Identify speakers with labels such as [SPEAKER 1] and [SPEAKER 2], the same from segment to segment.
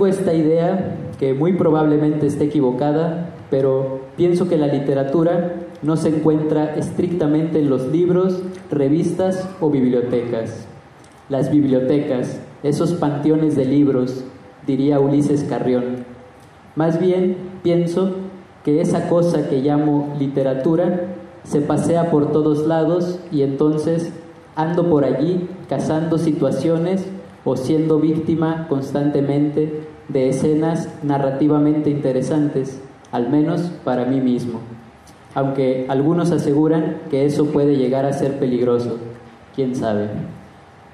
[SPEAKER 1] tengo esta idea, que muy probablemente esté equivocada, pero pienso que la literatura no se encuentra estrictamente en los libros, revistas o bibliotecas. Las bibliotecas, esos panteones de libros, diría Ulises Carrión. Más bien, pienso que esa cosa que llamo literatura se pasea por todos lados y entonces ando por allí cazando situaciones o siendo víctima constantemente de escenas narrativamente interesantes, al menos para mí mismo. Aunque algunos aseguran que eso puede llegar a ser peligroso, quién sabe.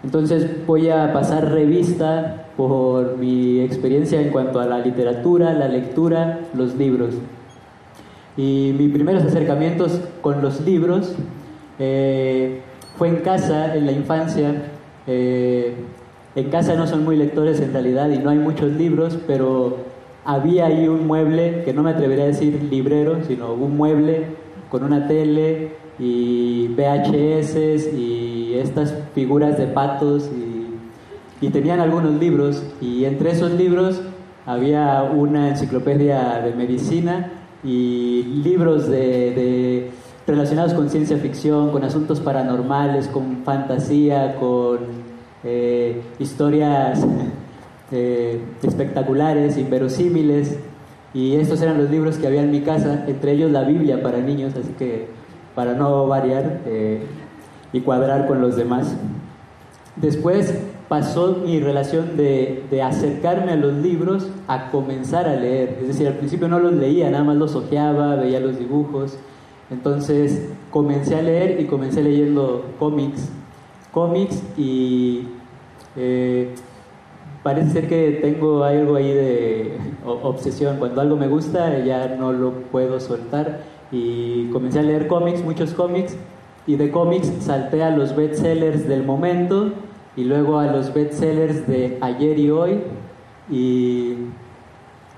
[SPEAKER 1] Entonces voy a pasar revista por mi experiencia en cuanto a la literatura, la lectura, los libros. Y mis primeros acercamientos con los libros fue en casa, en la infancia. En casa no son muy lectores en realidad y no hay muchos libros, pero había ahí un mueble, que no me atrevería a decir librero, sino un mueble con una tele y VHS y estas figuras de patos y tenían algunos libros, y entre esos libros había una enciclopedia de medicina y libros relacionados con ciencia ficción, con asuntos paranormales, con fantasía, con historias espectaculares, inverosímiles, y estos eran los libros que había en mi casa, entre ellos la Biblia para niños, así que para no variar y cuadrar con los demás. Después pasó mi relación de acercarme a los libros a comenzar a leer, es decir, al principio no los leía, nada más los hojeaba, veía los dibujos. Entonces comencé a leer y comencé leyendo cómics y parece ser que tengo algo ahí de obsesión. Cuando algo me gusta ya no lo puedo soltar, y comencé a leer cómics, muchos cómics, y de cómics salté a los bestsellers del momento y luego a los bestsellers de ayer y hoy, y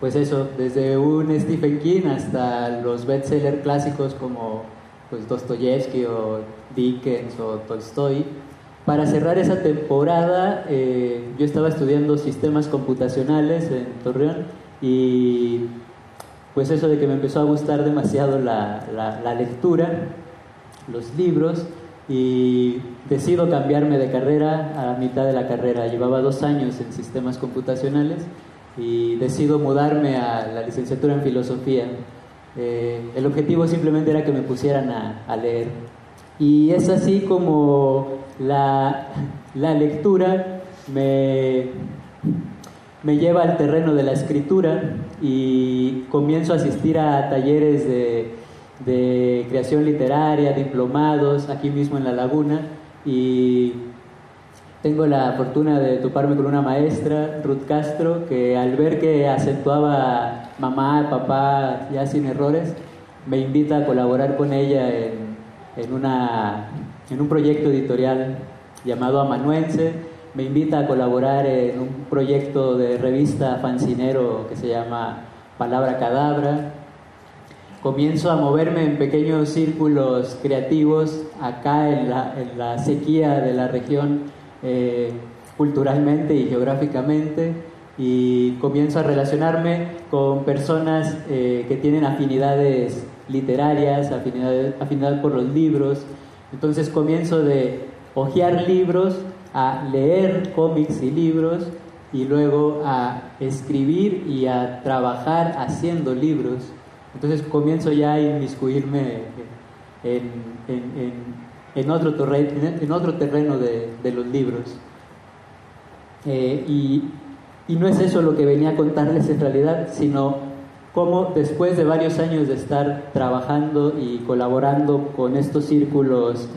[SPEAKER 1] pues eso, desde un Stephen King hasta los bestsellers clásicos como pues Dostoyevsky o Dickens o Tolstoy. Para cerrar esa temporada, yo estaba estudiando sistemas computacionales en Torreón, y pues eso de que me empezó a gustar demasiado la lectura, los libros, y decido cambiarme de carrera a la mitad de la carrera. Llevaba 2 años en sistemas computacionales y decido mudarme a la licenciatura en filosofía. El objetivo simplemente era que me pusieran a leer, y es así como la lectura me lleva al terreno de la escritura, y comienzo a asistir a talleres de creación literaria, diplomados, aquí mismo en La Laguna, y tengo la fortuna de toparme con una maestra, Ruth Castro, que al ver que acentuaba mamá, papá, ya sin errores, me invita a colaborar con ella en un proyecto editorial llamado Amanuense. Me invita a colaborar en un proyecto de revista fancinero que se llama Palabra Cadabra. Comienzo a moverme en pequeños círculos creativos acá en la sequía de la región, culturalmente y geográficamente, y comienzo a relacionarme con personas que tienen afinidades literarias, afinidad por los libros. Entonces comienzo de hojear libros a leer cómics y libros, y luego a escribir y a trabajar haciendo libros. Entonces comienzo ya a inmiscuirme en otro terreno de los libros. Y no es eso lo que venía a contarles en realidad, sino cómo después de varios años de estar trabajando y colaborando con estos círculos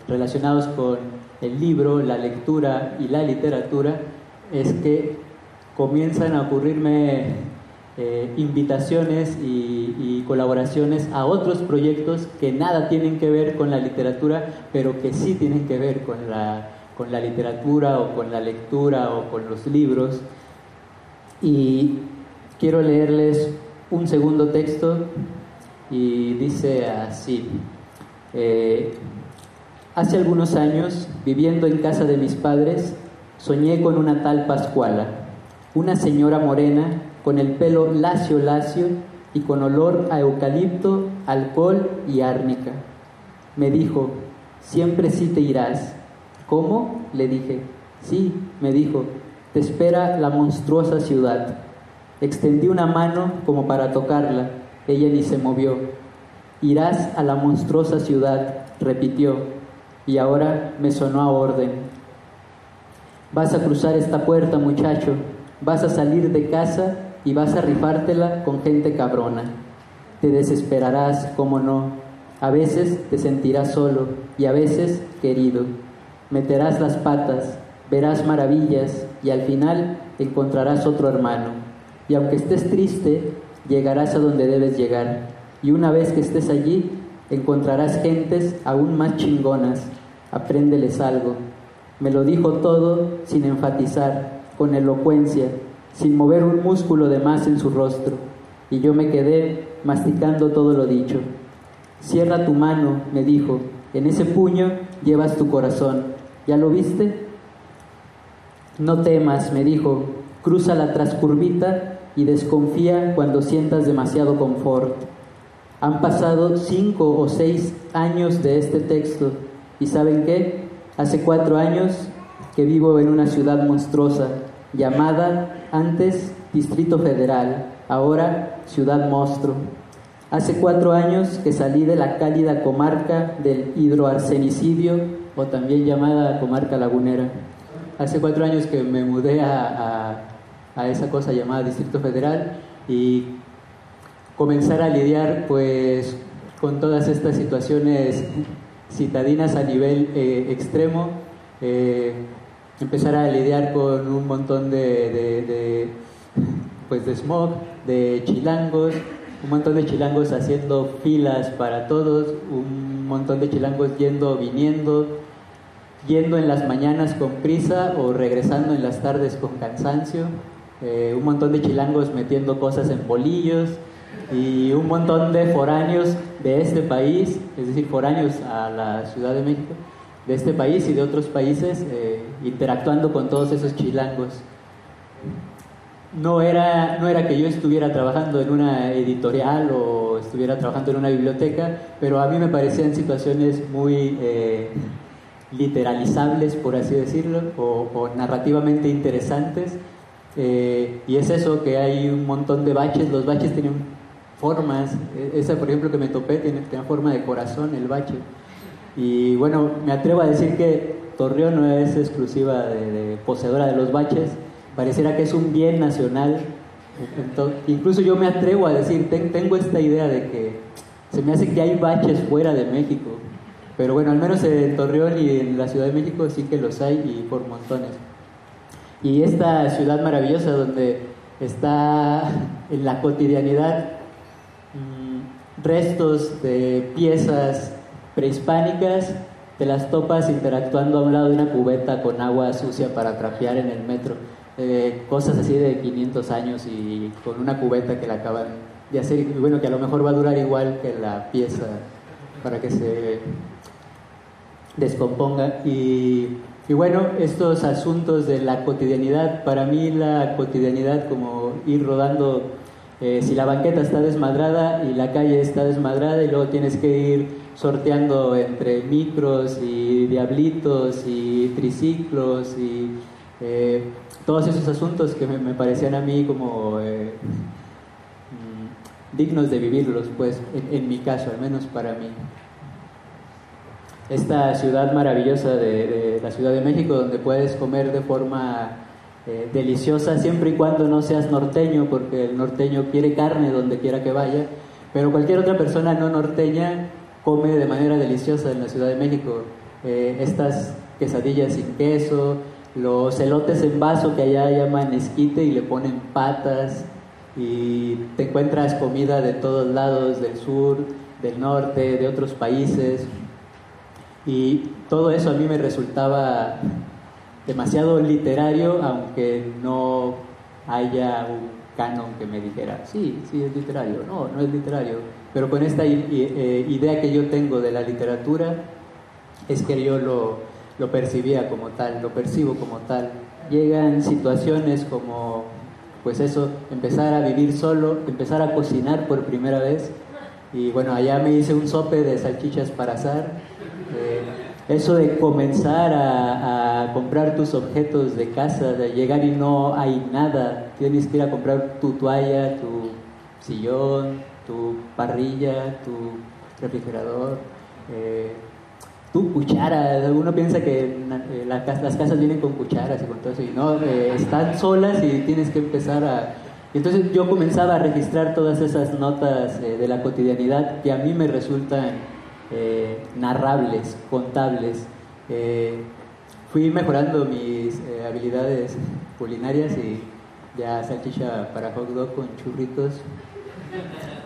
[SPEAKER 1] relacionados con el libro, la lectura y la literatura, es que comienzan a ocurrirme invitaciones y colaboraciones a otros proyectos que nada tienen que ver con la literatura, pero que sí tienen que ver con la literatura o con la lectura o con los libros. Y quiero leerles un segundo texto, y dice así: hace algunos años, viviendo en casa de mis padres, soñé con una tal Pascuala, una señora morena con el pelo lacio lacio y con olor a eucalipto, alcohol y árnica. Me dijo: siempre sí te irás. ¿Cómo? Le dije. Sí, me dijo, te espera la monstruosa ciudad. Extendí una mano como para tocarla. Ella ni se movió. Irás a la monstruosa ciudad, repitió, y ahora me sonó a orden. Vas a cruzar esta puerta, muchacho. Vas a salir de casa y vas a rifártela con gente cabrona. Te desesperarás, cómo no. A veces te sentirás solo y a veces querido. Meterás las patas, verás maravillas y al final encontrarás otro hermano. Y aunque estés triste, llegarás a donde debes llegar. Y una vez que estés allí, encontrarás gentes aún más chingonas. Apréndeles algo. Me lo dijo todo sin enfatizar, con elocuencia, sin mover un músculo de más en su rostro. Y yo me quedé masticando todo lo dicho. Cierra tu mano, me dijo. En ese puño llevas tu corazón. ¿Ya lo viste? No temas, me dijo. Cruza la trascurvita y desconfía cuando sientas demasiado confort. Han pasado 5 o 6 años de este texto. ¿Y saben qué? Hace 4 años que vivo en una ciudad monstruosa, llamada antes Distrito Federal, ahora Ciudad Monstruo. Hace 4 años que salí de la cálida comarca del hidroarsenicidio, o también llamada comarca lagunera. Hace 4 años que me mudé a esa cosa llamada Distrito Federal y comenzar a lidiar pues con todas estas situaciones citadinas a nivel extremo, empezar a lidiar con un montón de smog, de chilangos, un montón de chilangos haciendo filas para todos, un montón de chilangos yendo, viniendo, yendo en las mañanas con prisa o regresando en las tardes con cansancio, un montón de chilangos metiendo cosas en bolillos y un montón de foráneos de este país, es decir, foráneos a la Ciudad de México, de este país y de otros países, interactuando con todos esos chilangos. No era que yo estuviera trabajando en una editorial o estuviera trabajando en una biblioteca, pero a mí me parecían situaciones muy literalizables, por así decirlo, o narrativamente interesantes. Y es eso, que hay un montón de baches. Los baches tienen formas. Esa, por ejemplo, que me topé, tiene forma de corazón, el bache. Y bueno, me atrevo a decir que Torreón no es exclusiva de poseedora de los baches. Pareciera que es un bien nacional. Entonces, incluso yo me atrevo a decir, tengo esta idea de que se me hace que hay baches fuera de México. Pero bueno, al menos en Torreón y en la Ciudad de México sí que los hay, y por montones. Y esta ciudad maravillosa donde está en la cotidianidad restos de piezas prehispánicas, te las topas interactuando a un lado de una cubeta con agua sucia para trapear en el metro. Cosas así de 500 años y con una cubeta que la acaban de hacer, y bueno, que a lo mejor va a durar igual que la pieza para que se descomponga. Y bueno, estos asuntos de la cotidianidad, para mí la cotidianidad, como ir rodando, si la banqueta está desmadrada y la calle está desmadrada y luego tienes que ir sorteando entre micros y diablitos y triciclos y todos esos asuntos que me parecían a mí como dignos de vivirlos, pues en mi caso, al menos para mí. Esta ciudad maravillosa de la Ciudad de México, donde puedes comer de forma deliciosa siempre y cuando no seas norteño, porque el norteño quiere carne donde quiera que vaya, pero cualquier otra persona no norteña come de manera deliciosa en la Ciudad de México. Estas quesadillas sin queso, los elotes en vaso que allá llaman esquite y le ponen patas, y te encuentras comida de todos lados, del sur, del norte, de otros países, y todo eso a mí me resultaba demasiado literario, aunque no haya un canon que me dijera sí es literario, no es literario, pero con esta idea que yo tengo de la literatura es que yo lo percibía como tal, lo percibo como tal. Llegan situaciones como pues eso, empezar a vivir solo, empezar a cocinar por primera vez. Y bueno, allá me hice un sope de salchichas para asar. Eso de comenzar a comprar tus objetos de casa, de llegar y no hay nada, tienes que ir a comprar tu toalla, tu sillón, tu parrilla, tu refrigerador, tu cuchara. Uno piensa que las casas vienen con cucharas y con todo eso, y no, están solas y tienes que empezar a... Y entonces yo comenzaba a registrar todas esas notas de la cotidianidad que a mí me resultan narrables, contables. Fui mejorando mis habilidades culinarias y ya salchicha para hot dog con churritos,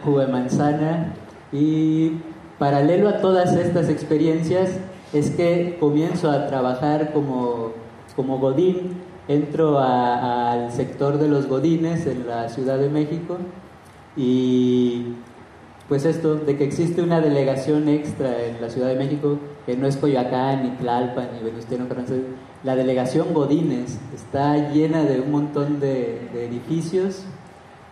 [SPEAKER 1] jugo de manzana. Y paralelo a todas estas experiencias es que comienzo a trabajar como godín. Entro al sector de los godines en la Ciudad de México, y pues esto de que existe una delegación extra en la Ciudad de México, que no es Coyoacán, ni Tlalpan, ni Venustiano Carranza. La delegación Godínez está llena de un montón de edificios,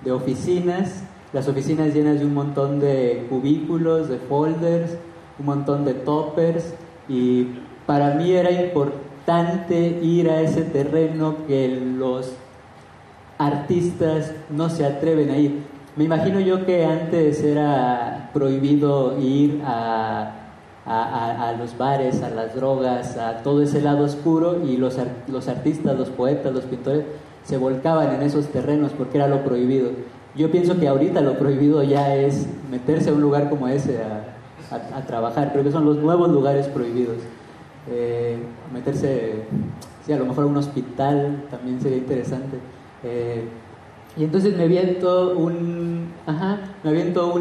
[SPEAKER 1] de oficinas, las oficinas llenas de un montón de cubículos, de folders, un montón de toppers, y para mí era importante ir a ese terreno que los artistas no se atreven a ir. Me imagino yo que antes era prohibido ir a los bares, a las drogas, a todo ese lado oscuro, y los artistas, los poetas, los pintores se volcaban en esos terrenos porque era lo prohibido. Yo pienso que ahorita lo prohibido ya es meterse a un lugar como ese a trabajar. Creo que son los nuevos lugares prohibidos. Meterse, sí, a lo mejor a un hospital también sería interesante. Y entonces me aviento un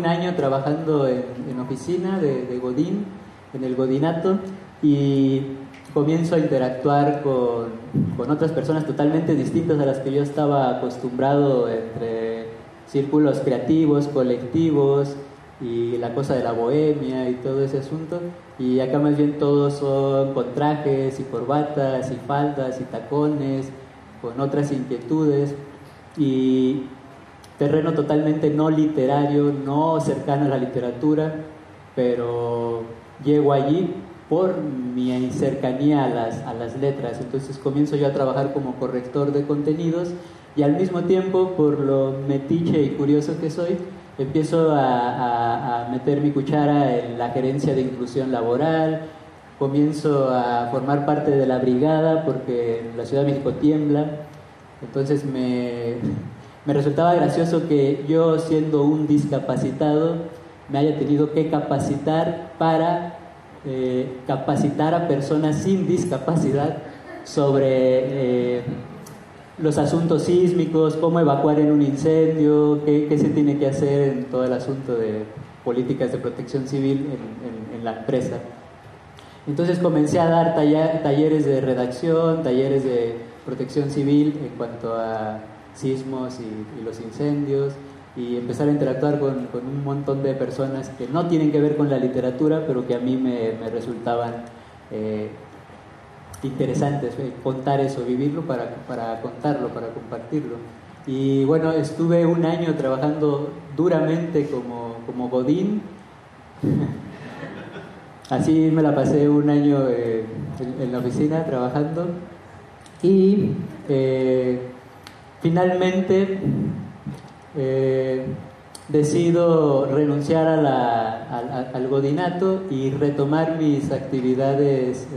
[SPEAKER 1] año trabajando en oficina de Godín, en el Godinato, y comienzo a interactuar con otras personas totalmente distintas a las que yo estaba acostumbrado, entre círculos creativos, colectivos, y la cosa de la bohemia y todo ese asunto. Y acá más bien todos son con trajes y corbatas y faldas y tacones, con otras inquietudes, y terreno totalmente no literario, no cercano a la literatura, pero llego allí por mi cercanía a las letras. Entonces comienzo yo a trabajar como corrector de contenidos, y al mismo tiempo, por lo metiche y curioso que soy, empiezo a meter mi cuchara en la gerencia de inclusión laboral. Comienzo a formar parte de la brigada porque la Ciudad de México tiembla. Entonces me resultaba gracioso que yo, siendo un discapacitado, me haya tenido que capacitar para capacitar a personas sin discapacidad sobre los asuntos sísmicos, cómo evacuar en un incendio, qué se tiene que hacer en todo el asunto de políticas de protección civil en la empresa. Entonces comencé a dar talleres de redacción, talleres de protección civil en cuanto a sismos y los incendios, y empezar a interactuar con un montón de personas que no tienen que ver con la literatura, pero que a mí me resultaban interesantes, contar eso, vivirlo para contarlo, para compartirlo. Y bueno, estuve un año trabajando duramente como godín. Así me la pasé un año en la oficina trabajando, y finalmente decido renunciar al godinato y retomar mis actividades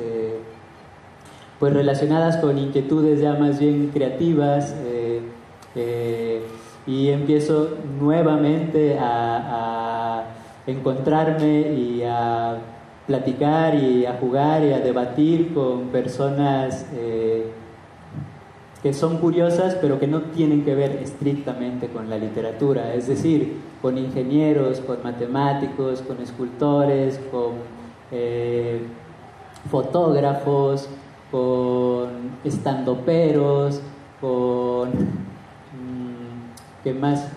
[SPEAKER 1] pues relacionadas con inquietudes ya más bien creativas, y empiezo nuevamente a encontrarme y a platicar y a jugar y a debatir con personas que son curiosas, pero que no tienen que ver estrictamente con la literatura, es decir, con ingenieros, con matemáticos, con escultores, con fotógrafos, con estandoperos, con ¿qué más?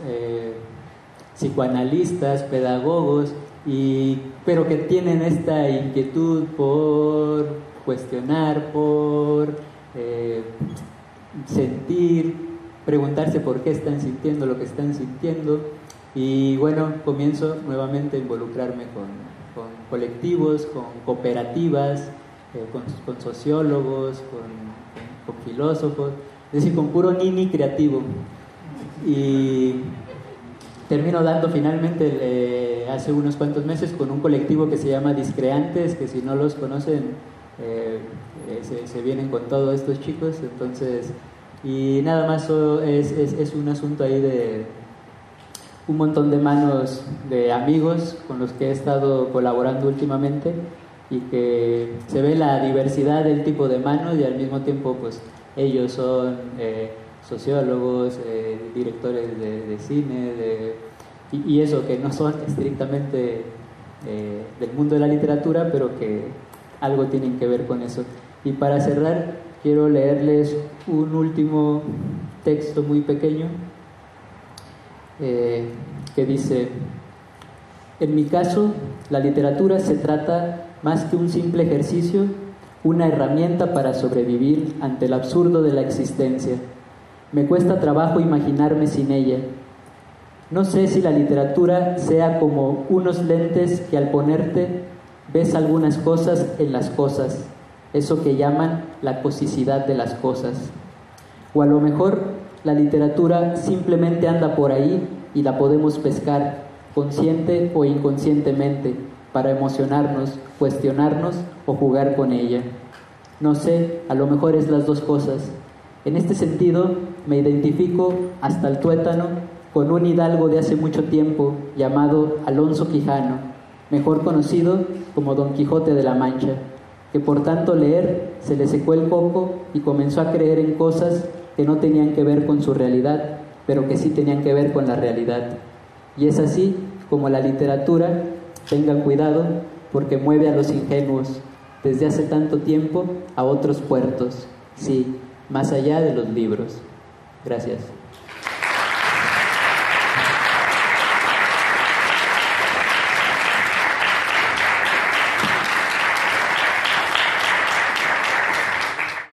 [SPEAKER 1] Psicoanalistas, pedagogos, pero que tienen esta inquietud por cuestionar, por sentir, preguntarse por qué están sintiendo lo que están sintiendo. Y bueno, comienzo nuevamente a involucrarme con colectivos, con cooperativas, con sociólogos, con filósofos, es decir, con puro nini creativo. Y termino dando finalmente hace unos cuantos meses con un colectivo que se llama Discreantes, que si no los conocen se vienen con todos estos chicos. Entonces, y nada más es un asunto ahí de un montón de manos de amigos con los que he estado colaborando últimamente, y que se ve la diversidad del tipo de manos, y al mismo tiempo pues ellos son sociólogos, directores de cine, y eso, que no son estrictamente del mundo de la literatura, pero que algo tienen que ver con eso. Y para cerrar, quiero leerles un último texto muy pequeño que dice: en mi caso, la literatura se trata más que un simple ejercicio, una herramienta para sobrevivir ante el absurdo de la existencia. Me cuesta trabajo imaginarme sin ella. No sé si la literatura sea como unos lentes que al ponerte ves algunas cosas en las cosas, eso que llaman la cosicidad de las cosas. O a lo mejor la literatura simplemente anda por ahí y la podemos pescar, consciente o inconscientemente, para emocionarnos, cuestionarnos o jugar con ella. No sé, a lo mejor es las dos cosas. En este sentido, me identifico hasta el tuétano con un hidalgo de hace mucho tiempo llamado Alonso Quijano, mejor conocido como Don Quijote de la Mancha, que por tanto leer se le secó el coco y comenzó a creer en cosas que no tenían que ver con su realidad, pero que sí tenían que ver con la realidad. Y es así como la literatura, tengan cuidado, porque mueve a los ingenuos desde hace tanto tiempo a otros puertos, sí, más allá de los libros. Gracias.